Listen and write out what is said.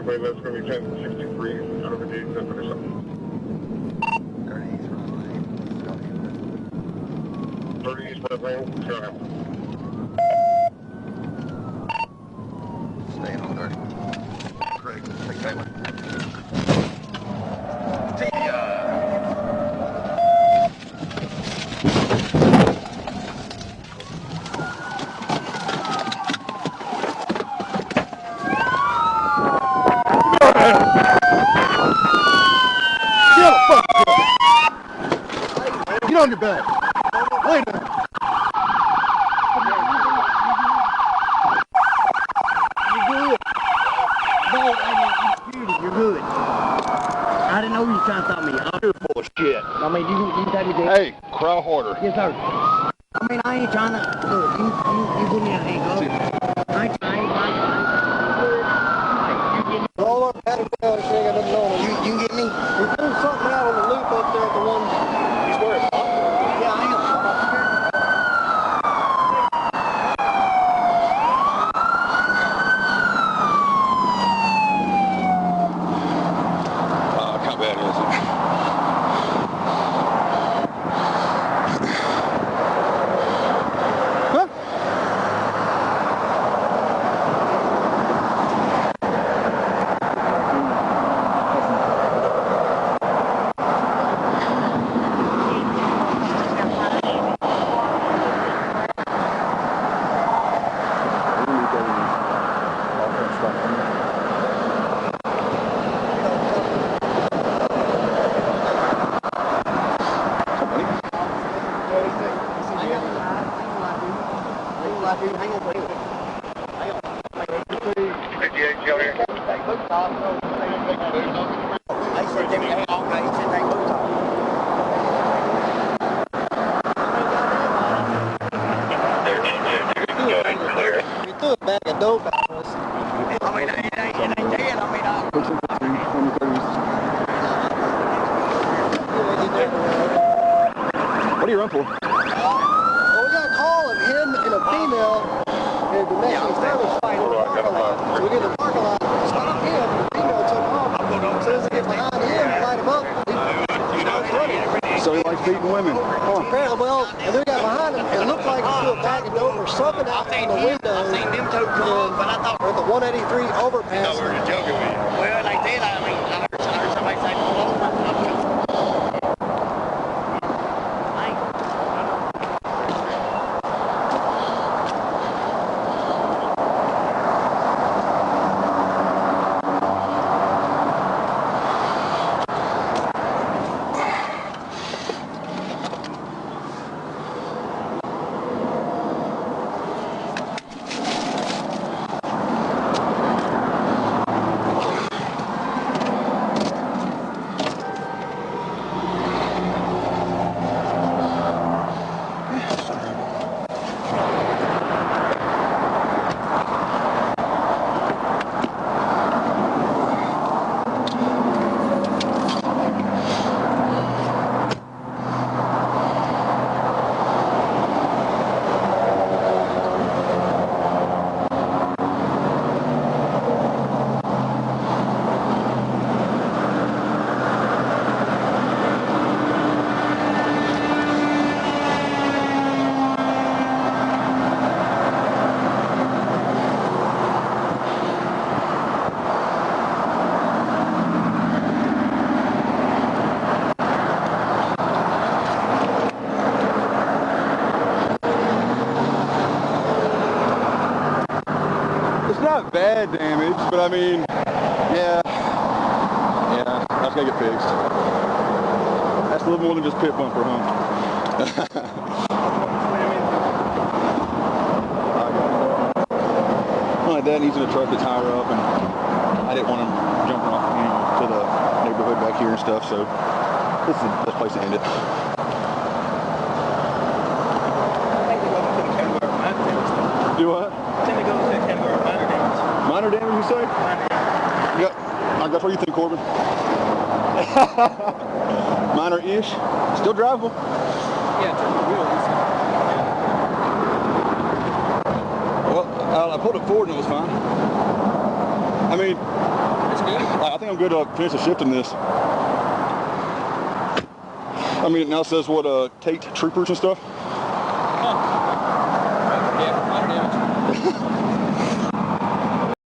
everybody that's going to be 1063 out of the gate, then finish up. 30 East runway. 30 East runway, go ahead. Staying on 30. Correct. Take that one. TVI. Get on your back. Lay down. You good? No, I'm disputed. You're good. I didn't know you were trying to stop me. You're full of shit. I mean, you take me there. Hey, cry harder. Yes, sir. I mean, I ain't trying to. Look, you put me in a handcuff. I ain't trying. Roll up, pat it down, she ain't got nothing on him. You get me? He threw something out on the loop up there at the one. He's wearing a Yeah, I am. How bad is it? Huh? He threw a bag of dope at us. I mean, it ain't dead. I mean, What do you run for? Well, we got a call of him and a female in the Mexican service fight in the parking lot. So we get in the parking lot, stop him, the female took off. As soon as they get behind him, light him up, he starts running. So he likes beating women. Apparently, well, and we got behind him, it looked like he threw a bag of dope or something out from the window. I've seen them two come on, but I thought. Or the 183 overpass. Well, they did. I mean, I heard somebody say, pull over. Not bad damage, but I mean, yeah, that's gonna get fixed. That's a little more than just pit bumper, huh? Well, my dad needs in a truck that's higher up, and I didn't want him jumping off, to the neighborhood back here and stuff, so this is the best place to end it. Do what? Minor damage, you say? Yeah, that's what you think, Corbin. Minor-ish. Still drivable. Yeah, turn the wheel. Well, I pulled it forward and it was fine. I mean, It's good. I think I'm good to finish the shift in this. I mean, it now says what, Tate troopers and stuff. Huh. Yeah, minor damage.